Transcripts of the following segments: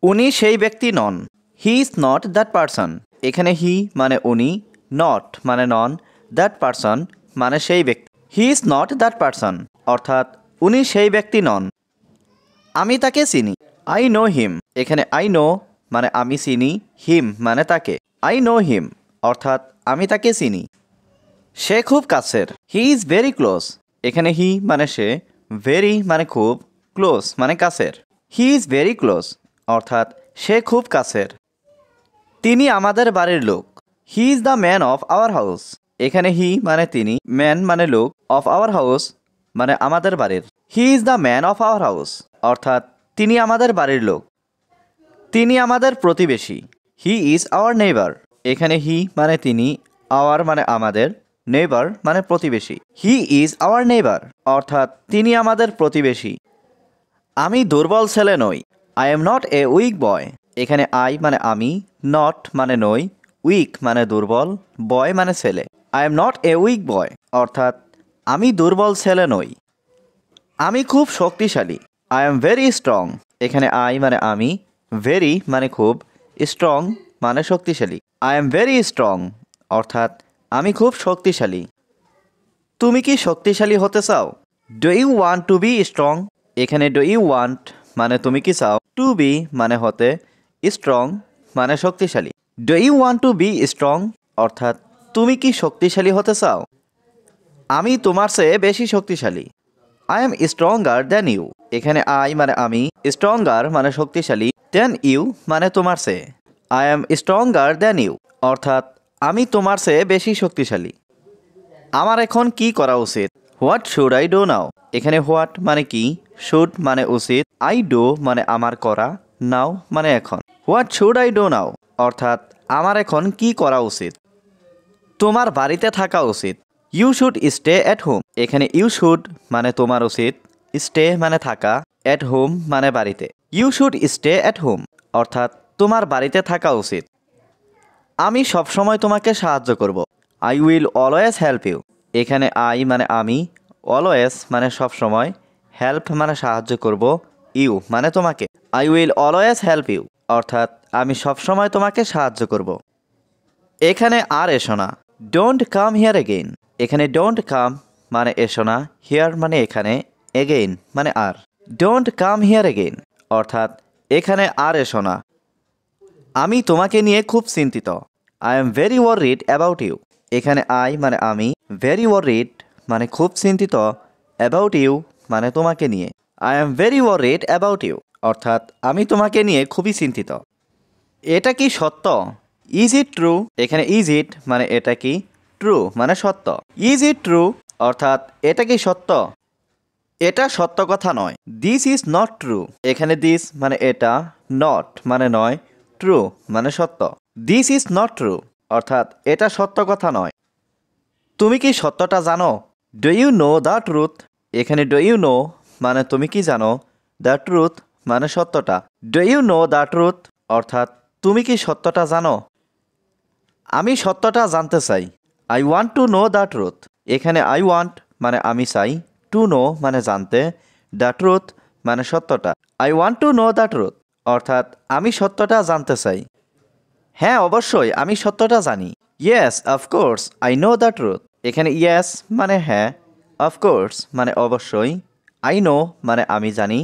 উনি সেই ব্যক্তি নন। He is not that person. এখানে হি মানে উনি, নট মানে নন, দ্যাট পারসন মানে সেই ব্যক্তি। হি ইজ নট দ্যাট পারসন অর্থাৎ উনি সেই ব্যক্তি নন। আমি তাকে চিনি। I know him. এখানে আই নো মানে আমি চিনি, হিম মানে তাকে। আই নো হিম অর্থাৎ আমি তাকে চিনি। সে খুব কাছের। He is very close. এখানে হি মানে সে, ভেরি মানে খুব, ক্লোজ মানে কাছের। হি ইজ ভেরি ক্লোজ অর্থাৎ সে খুব কাছের। তিনি আমাদের বাড়ির লোক। He is the man of our house. এখানে হি মানে তিনি, ম্যান মানে লোক, অফ আওয়ার হাউস মানে আমাদের বাড়ির। He is the man of our house অর্থাৎ তিনি আমাদের বাড়ির লোক। তিনি আমাদের প্রতিবেশী। He is our neighbour. এখানে হি মানে তিনি, আওয়ার মানে আমাদের, নেইবার মানে প্রতিবেশী। হি ইজ আওয়ার নেইবার অর্থাৎ তিনি আমাদের প্রতিবেশী। আমি দুর্বল ছেলে নই। I am not a weak boy. এখানে আই মানে আমি, নট মানে নই, উইক মানে দুর্বল, বয় মানে ছেলে। I am not a weak boy অর্থাৎ আমি দুর্বল ছেলে নই। আমি খুব শক্তিশালী। I am very strong. এখানে আই মানে আমি, ভেরি মানে খুব, স্ট্রং মানে শক্তিশালী। আই এম ভেরি স্ট্রং অর্থাৎ আমি খুব শক্তিশালী। তুমি কি শক্তিশালী হতে চাও? Do you want to be strong? এখানে ডু ইউ ওয়ান্ট মানে তুমি কি চাও, টু বি মানে হতে, স্ট্রং মানে শক্তিশালী। Do you want to be strong অর্থাৎ তুমি কি শক্তিশালী হতে চাও? আমি তোমার চেয়ে বেশি শক্তিশালী। I am stronger than you. এখানে আই মানে আমি, স্ট্রঙ্গার মানে শক্তিশালী, দ্যান ইউ মানে তোমার চেয়ে। I am stronger than you অর্থাৎ আমি তোমার চেয়ে বেশি শক্তিশালী। আমার এখন কি করা উচিত? What should I do now? এখানে হোয়াট মানে কি, শুড মানে উচিত, আই ডু মানে আমার করা, নাও মানে এখন। What should I do now অর্থাৎ আমার এখন কি করা উচিত? তোমার বাড়িতে থাকা উচিত। You should stay at home. এখানে ইউ শুড মানে তোমার উচিত, স্টে মানে থাকা, অ্যাট হোম মানে বাড়িতে। You should stay at home অর্থাৎ তোমার বাড়িতে থাকা উচিত। আমি সবসময় তোমাকে সাহায্য করব। I will always help you. এখানে আই মানে আমি, অলওয়েজ মানে সবসময়, হেল্প মানে সাহায্য করব, ইউ মানে তোমাকে। I will always help you অর্থাৎ আমি সবসময় তোমাকে সাহায্য করব। এখানে আর এসো না। Don't come here again. এখানে ডোন্ট কাম মানে এসো না, হিয়ার মানে এখানে, এগেইন মানে আর। ডোন্ট কাম হিয়ার এগেইন অর্থাৎ এখানে আর এসো না। আমি তোমাকে নিয়ে খুব চিন্তিত। I am very worried about you. এখানে আই মানে আমি, ভেরি ওয়ারিড মানে খুব চিন্তিত, অ্যাবাউট ইউ মানে তোমাকে নিয়ে। I am very worried about you অর্থাৎ আমি তোমাকে নিয়ে খুবই চিন্তিত। এটা কি সত্য? Is it true? এখানে ইজ ইট মানে এটা কি, ট্রু মানে সত্য। ইজ ইট ট্রু অর্থাৎ এটা কি সত্য? এটা সত্য কথা নয়। This is not true. এখানে দিস মানে এটা, নট মানে নয়, ট্রু মানে সত্য। দিস ইজ নট ট্রু অর্থাৎ এটা সত্য কথা নয়। তুমি কি সত্যটা জানো? Do you know the truth? এখানে ডু ইউ নো মানে তুমি কি জানো, দ্য ট্রুথ মানে সত্যটা। Do you know the truth অর্থাৎ তুমি কি সত্যটা জানো? আমি সত্যটা জানতে চাই। I want to know the truth. এখানে আই ওয়ান্ট মানে আমি চাই, টু নো মানে জানতে, দ্য ট্রুথ মানে সত্যটা। I want to know the truth অর্থাৎ আমি সত্যটা জানতে চাই। হ্যাঁ অবশ্যই আমি সত্যটা জানি। Yes of course I know the truth. এখানে ইয়েস মানে হ্যাঁ, অফকোর্স মানে অবশ্যই, আই নো মানে আমি জানি,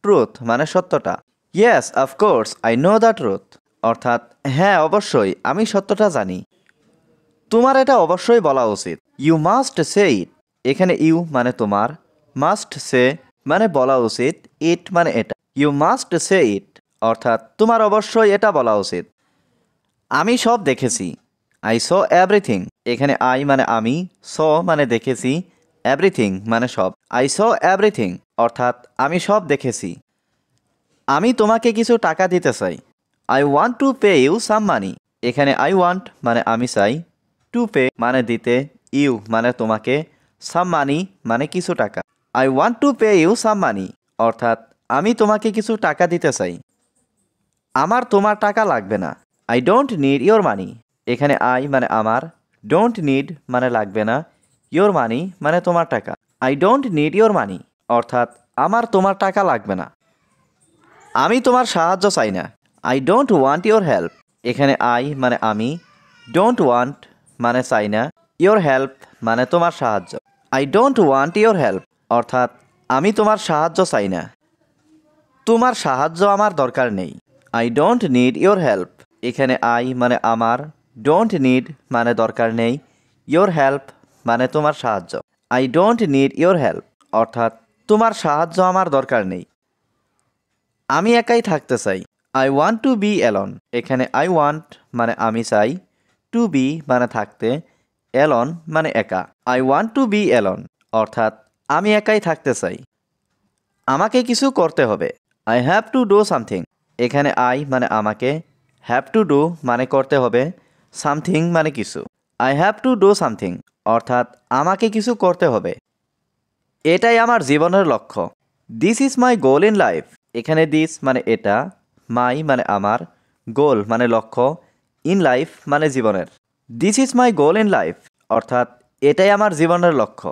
ট্রুথ মানে সত্যটা। Yes of course I know the truth অর্থাৎ হ্যাঁ অবশ্যই আমি সত্যটা জানি। তোমার এটা অবশ্যই বলা উচিত। ইউ মাস্ট সে ইট। এখানে ইউ মানে তোমার, মাস্ট সে মানে বলা উচিত, ইট মানে এটা। ইউ মাস্ট সে ইট অর্থাৎ তোমার অবশ্যই এটা বলা উচিত। আমি সব দেখেছি। I saw everything. এখানে আই মানে আমি, স মানে দেখেছি, এভরিথিং মানে সব। আই স এভরিথিং অর্থাৎ আমি সব দেখেছি। আমি তোমাকে কিছু টাকা দিতে চাই। I want to pay you some money. এখানে আই ওয়ান্ট মানে আমি চাই, টু পে মানে দিতে, ইউ মানে তোমাকে, সাম মানি মানে কিছু টাকা। I want to pay you some money অর্থাৎ আমি তোমাকে কিছু টাকা দিতে চাই। আমার তোমার টাকা লাগবে না। আই ডোন্ট নিড ইয়োর মানি। এখানে আই মানে আমার, ডোন্ট নিড মানে লাগবে না, ইয়োর মানি মানে তোমার টাকা। আই ডোন্ট নিড ইয়োর মানি অর্থাৎ আমার তোমার টাকা লাগবে না। আমি তোমার সাহায্য চাই না। I don't want your help. এখানে আই মানে আমি, ডোন্ট ওয়ান্ট মানে চাই না, ইয়োর হেল্প মানে তোমার সাহায্য। I don't want your help অর্থাৎ আমি তোমার সাহায্য চাই না। তোমার সাহায্য আমার দরকার নেই। I don't need your help. এখানে আই মানে আমার, ডোন্ট নিড মানে দরকার নেই, ইয়োর হেল্প মানে তোমার সাহায্য। I don't need your help অর্থাৎ তোমার সাহায্য আমার দরকার নেই। আমি একাই থাকতে চাই। I want to be alone. এখানে আই ওয়ান্ট মানে আমি চাই, টু বি মানে থাকতে, অ্যালোন মানে একা। I want to be alone অর্থাৎ আমি একাই থাকতে চাই। আমাকে কিছু করতে হবে। I have to do something. এখানে আই মানে আমাকে, হ্যাভ টু ডু মানে করতে হবে, সামথিং মানে কিছু। I have to do something অর্থাৎ আমাকে কিছু করতে হবে। এটাই আমার জীবনের লক্ষ্য। This is my goal in life. এখানে দিস মানে এটা, মাই মানে আমার, গোল মানে লক্ষ্য, ইন লাইফ মানে জীবনের। This is my goal in life অর্থাৎ এটাই আমার জীবনের লক্ষ্য।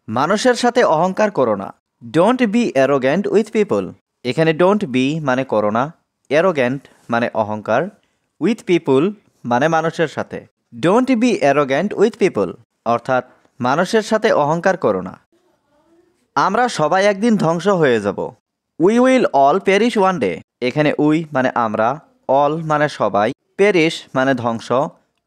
মানুষের সাথে অহংকার করো না। Don't be arrogant with people. এখানে ডোন্ট বি মানে করো না, অ্যারোগ্যান্ট মানে অহংকার, উইথ পিপল মানে মানুষের সাথে। Don't be arrogant with people অর্থাৎ মানুষের সাথে অহংকার করো না। আমরা সবাই একদিন ধ্বংস হয়ে যাব। We will all perish one day. এখানে উই মানে আমরা, অল মানে সবাই, পেরিশ মানে ধ্বংস,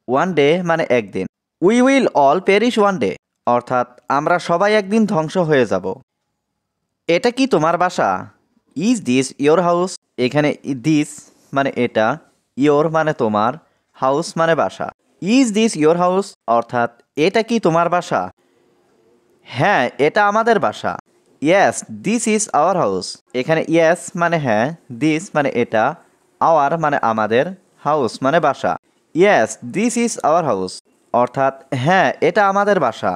ওয়ান ডে মানে একদিন। We will all perish one day অর্থাৎ আমরা সবাই একদিন ধ্বংস হয়ে যাব। এটা কি তোমার বাসা? Is this your house? এখানে দিস মানে এটা, ইয়োর মানে তোমার, হাউস মানে বাসা। ইজ দিস ইয়োর হাউস অর্থাৎ এটা কি তোমার বাসা? হ্যাঁ, এটা আমাদের বাসা। Yes this is our house. এখানে ইয়েস মানে হ্যাঁ, দিস মানে এটা, আওয়ার মানে আমাদের, হাউস মানে বাসা। Yes this is our house অর্থাৎ হ্যাঁ, এটা আমাদের বাসা।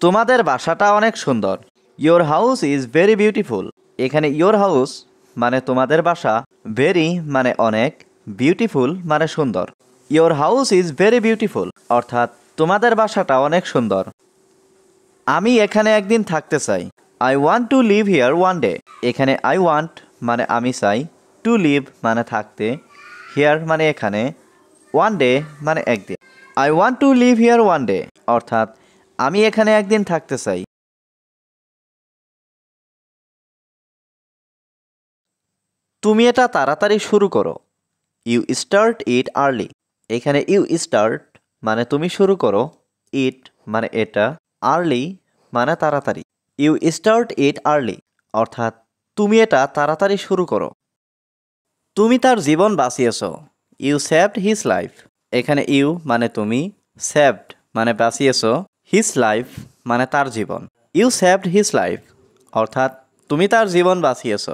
তোমাদের বাসাটা অনেক সুন্দর। Your house is very beautiful. এখানে ইয়োর হাউস মানে তোমাদের বাসা, ভেরি মানে অনেক, বিউটিফুল মানে সুন্দর। Your house is very beautiful অর্থাৎ তোমাদের বাসাটা অনেক সুন্দর। আমি এখানে একদিন থাকতে চাই। I want two live here one day. এখানে আই ওয়ান্ট মানে আমি চাই, টু লিভ মানে থাকতে, হিয়ার মানে এখানে, ওয়ান ডে মানে একদিন। I want two live here one day অর্থাৎ আমি এখানে একদিন থাকতে চাই। তুমি এটা তাড়াতাড়ি শুরু করো। You start it early. এখানে ইউ স্টার্ট মানে তুমি শুরু করো, ইট মানে এটা, আর্লি মানে তাড়াতাড়ি। ইউ স্টার্ট ইট আর্লি অর্থাৎ তুমি এটা তাড়াতাড়ি শুরু করো। তুমি তার জীবন বাঁচিয়েছ। You saved his life. এখানে ইউ মানে তুমি, সেভড মানে বাঁচিয়েছ, হিজ লাইফ মানে তার জীবন। ইউ সেভড হিজ লাইফ অর্থাৎ তুমি তার জীবন বাঁচিয়েছ।